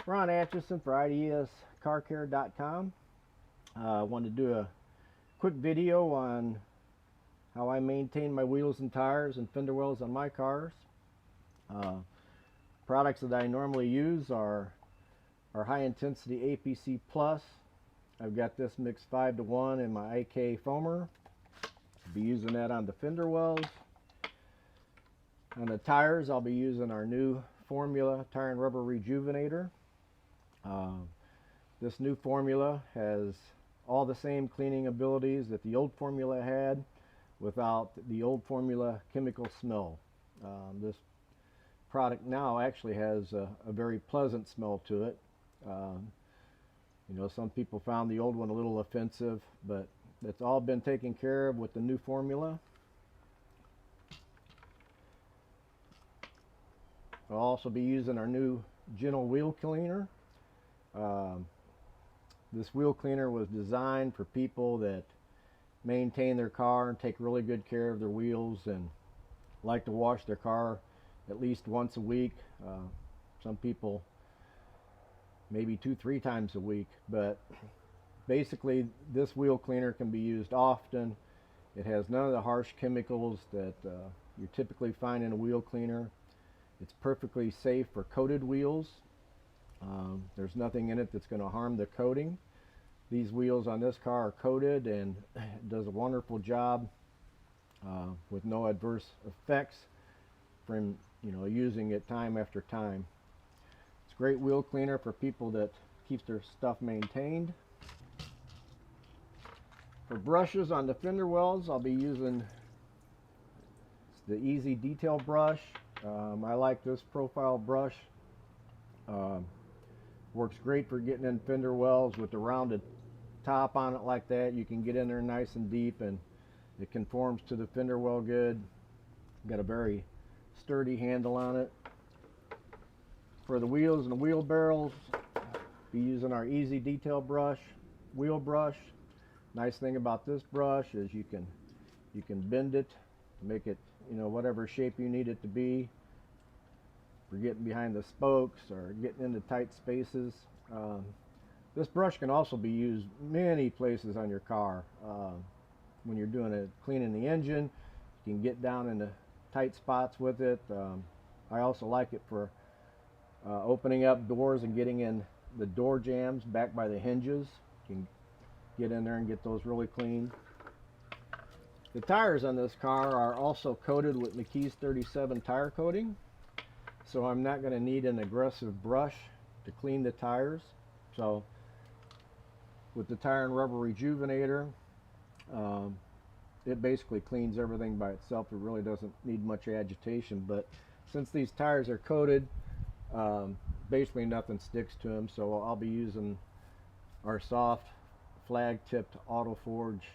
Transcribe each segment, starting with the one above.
Ron Atchison for IDSCarCare.com. I wanted to do a quick video on how I maintain my wheels and tires and fender wells on my cars. Products that I normally use are high intensity APC Plus. I've got this mixed 5-to-1 in my IK foamer. I'll be using that on the fender wells. On the tires, I'll be using our new FORMULA Tire Rubber Rejuvenator. This new formula has all the same cleaning abilities that the old formula had without the old formula chemical smell. This product now actually has a very pleasant smell to it. You know, some people found the old one a little offensive, but it's all been taken care of with the new formula. I'll also be using our new gentle wheel cleaner. This wheel cleaner was designed for people that maintain their car and take really good care of their wheels and like to wash their car at least once a week. Some people maybe 2-3 times a week, but basically this wheel cleaner can be used often. It has none of the harsh chemicals that you typically find in a wheel cleaner. It's perfectly safe for coated wheels. There's nothing in it that's going to harm the coating. These wheels on this car are coated, and it does a wonderful job with no adverse effects from using it time after time. It's a great wheel cleaner for people that keeps their stuff maintained. For brushes on the fender wells, I'll be using the Easy Detail brush. I like this profile brush. Works great for getting in fender wells with the rounded top on it like that. You can get in there nice and deep, and it conforms to the fender well good. Got a very sturdy handle on it. For the wheels and the wheel barrels, be using our Easy Detail brush, wheel brush. Nice thing about this brush is you can bend it, make it whatever shape you need it to be. For getting behind the spokes or getting into tight spaces. This brush can also be used many places on your car. When you're doing cleaning the engine, you can get down into tight spots with it. I also like it for opening up doors and getting in the door jambs back by the hinges. You can get in there and get those really clean. The tires on this car are also coated with McKees 37 tire coating. So I'm not going to need an aggressive brush to clean the tires. So with the Tire and Rubber Rejuvenator, it basically cleans everything by itself. It really doesn't need much agitation. But since these tires are coated, basically nothing sticks to them. So I'll be using our soft flag-tipped Auto Forge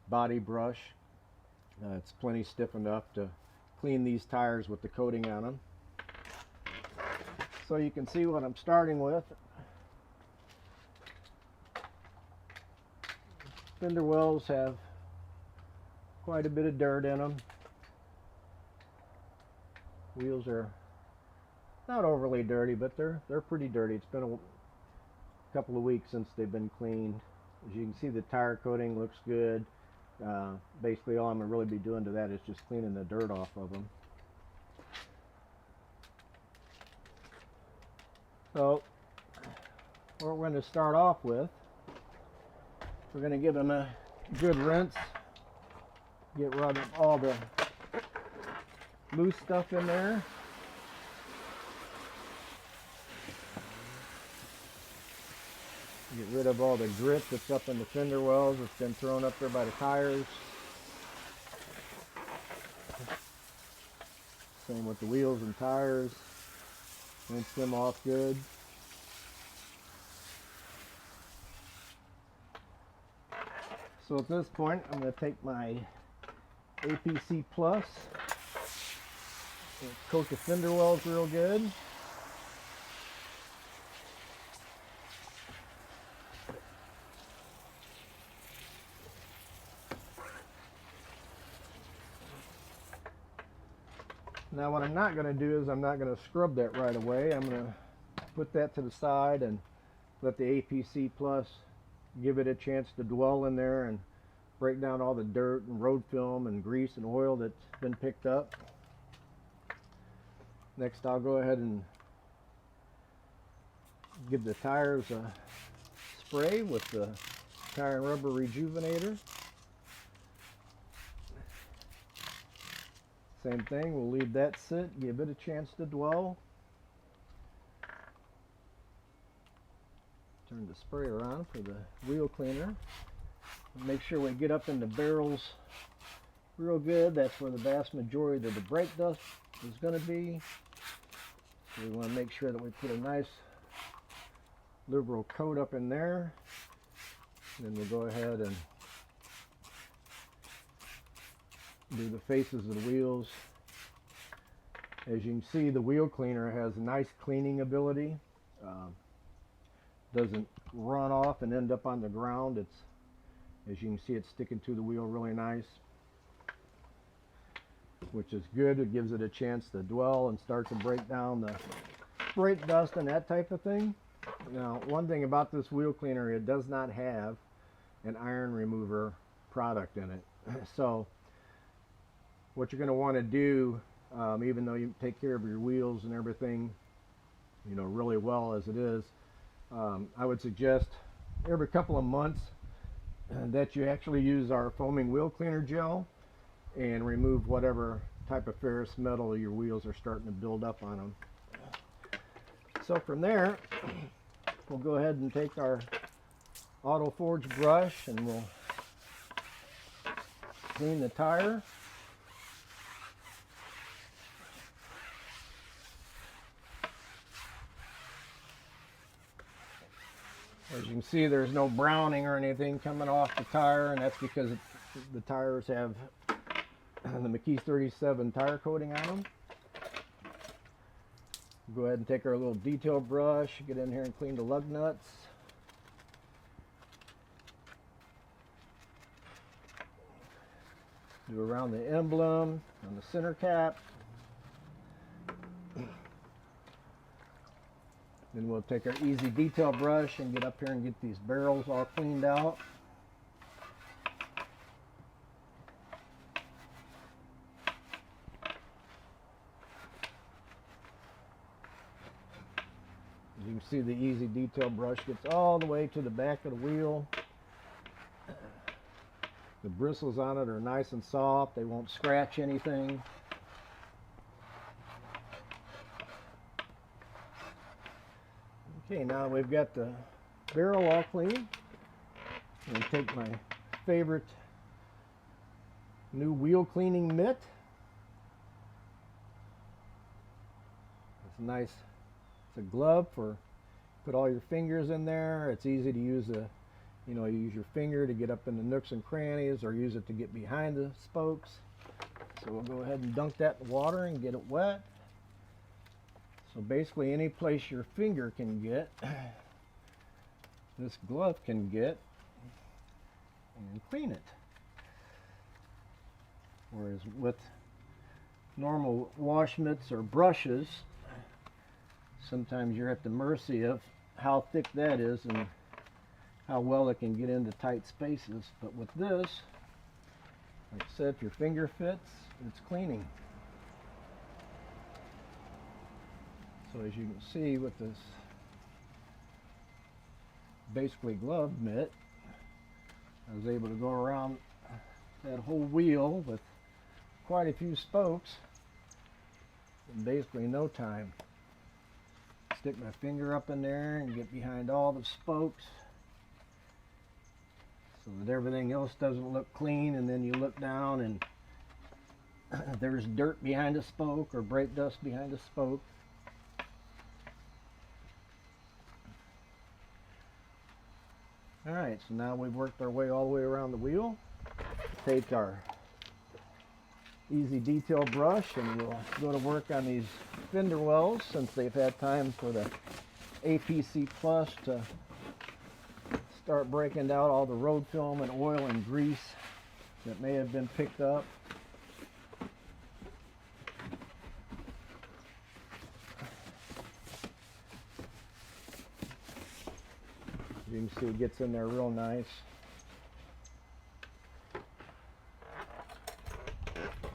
body brush. It's plenty stiff enough to clean these tires with the coating on them. So you can see what I'm starting with. Fender wells have quite a bit of dirt in them. Wheels are not overly dirty, but they're pretty dirty. It's been a couple of weeks since they've been cleaned. As you can see, the tire coating looks good. Basically all I'm going to really be doing to that is just cleaning the dirt off of them. So what we're going to start off with, we're going to give them a good rinse, get rid of all the loose stuff in there. Get rid of all the grit that's up in the fender wells that's been thrown up there by the tires. Same with the wheels and tires. Rinse them off good. So at this point, I'm going to take my APC Plus and coat the fender wells real good. Now what I'm not going to do is I'm not going to scrub that right away. I'm going to put that to the side and let the APC Plus give it a chance to dwell in there and break down all the dirt and road film and grease and oil that's been picked up. Next, I'll go ahead and give the tires a spray with the Tire Rubber Rejuvenator. Same thing, we'll leave that sit, give it a chance to dwell. Turn the sprayer on for the wheel cleaner. Make sure we get up in the barrels real good. That's where the vast majority of the brake dust is going to be. So we want to make sure that we put a nice liberal coat up in there. Then we'll go ahead and do the faces of the wheels. As you can see, the wheel cleaner has a nice cleaning ability. Doesn't run off and end up on the ground. It's, as you can see, it's sticking to the wheel really nice, which is good. It gives it a chance to dwell and start to break down the brake dust and that type of thing. Now, one thing about this wheel cleaner, it does not have an iron remover product in it. So what you're going to want to do, even though you take care of your wheels and everything, you know, really well as it is, I would suggest every couple of months that you actually use our foaming wheel cleaner gel and remove whatever type of ferrous metal your wheels are starting to build up on them. So from there, we'll go ahead and take our Auto Forge brush and we'll clean the tire. As you can see, there's no browning or anything coming off the tire, and that's because the tires have the McKees 37 tire coating on them. Go ahead and take our little detail brush, get in here and clean the lug nuts. Do around the emblem on the center cap. Then we'll take our easy detail brush and get up here and get these barrels all cleaned out. As you can see, the easy detail brush gets all the way to the back of the wheel. The bristles on it are nice and soft. They won't scratch anything. Okay, now we've got the barrel all clean. I'm going to take my favorite new wheel cleaning mitt. It's nice. It's a glove for put all your fingers in there. It's easy to use you use your finger to get up in the nooks and crannies, or use it to get behind the spokes. So we'll go ahead and dunk that in water and get it wet. So basically any place your finger can get, this glove can get, and clean it. Whereas with normal wash mitts or brushes, sometimes you're at the mercy of how thick that is and how well it can get into tight spaces. But with this, like I said, if your finger fits, it's cleaning. So as you can see with this basically glove mitt, I was able to go around that whole wheel with quite a few spokes in basically no time. Stick my finger up in there and get behind all the spokes so that everything else doesn't look clean, and then you look down and there's dirt behind a spoke or brake dust behind a spoke. Alright, so now we've worked our way all the way around the wheel. Take our easy detail brush and we'll go to work on these fender wells, since they've had time for the APC Plus to start breaking out all the road film and oil and grease that may have been picked up. You can see it gets in there real nice.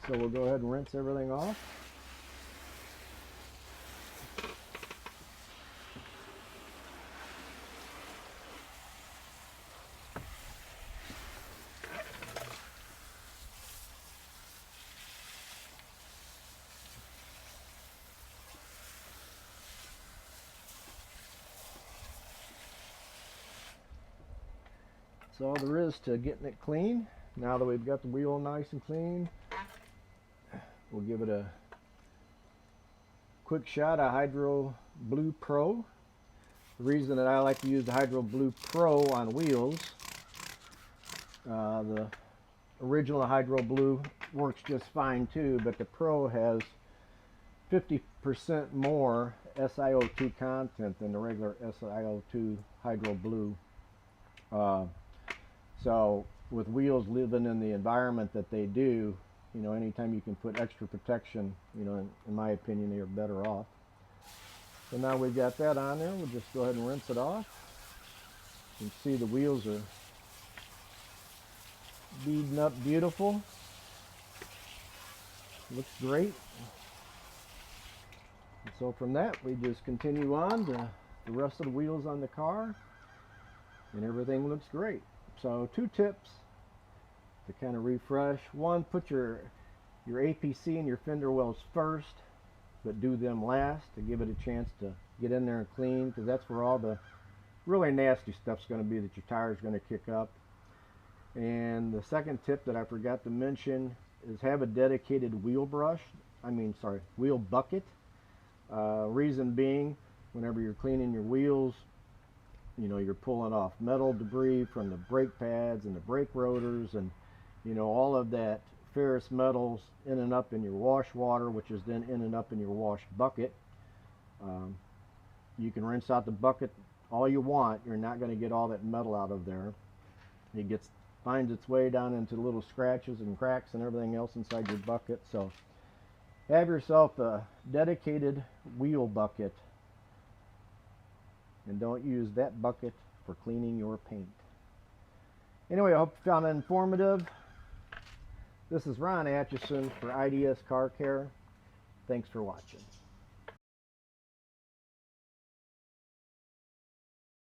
So we'll go ahead and rinse everything off. That's all there is to getting it clean. Now that we've got the wheel nice and clean, we'll give it a quick shot of Hydro Blue Pro. The reason that I like to use the Hydro Blue Pro on wheels, the original Hydro Blue works just fine too, but the Pro has 50% more SiO2 content than the regular SiO2 Hydro Blue. So with wheels living in the environment that they do, you know, anytime you can put extra protection, you know, in my opinion, you're better off. So now we've got that on there, we'll just go ahead and rinse it off. You can see the wheels are beading up beautiful. Looks great. And so from that, we just continue on to the rest of the wheels on the car, and everything looks great. So 2 tips to kind of refresh. One, put your APC and your fender wells first, but do them last to give it a chance to get in there and clean, because that's where all the really nasty stuff's going to be that your tire's going to kick up. And the second tip that I forgot to mention is have a dedicated wheel wheel bucket. Reason being, whenever you're cleaning your wheels, you know, you're pulling off metal debris from the brake pads and the brake rotors, and you know, all of that ferrous metals in and up in your wash water, which is then in and up in your wash bucket. You can rinse out the bucket all you want, you're not going to get all that metal out of there. It finds its way down into little scratches and cracks and everything else inside your bucket. So have yourself a dedicated wheel bucket, and don't use that bucket for cleaning your paint. Anyway, I hope you found it informative. This is Ron Atchison for IDS Car Care. Thanks for watching.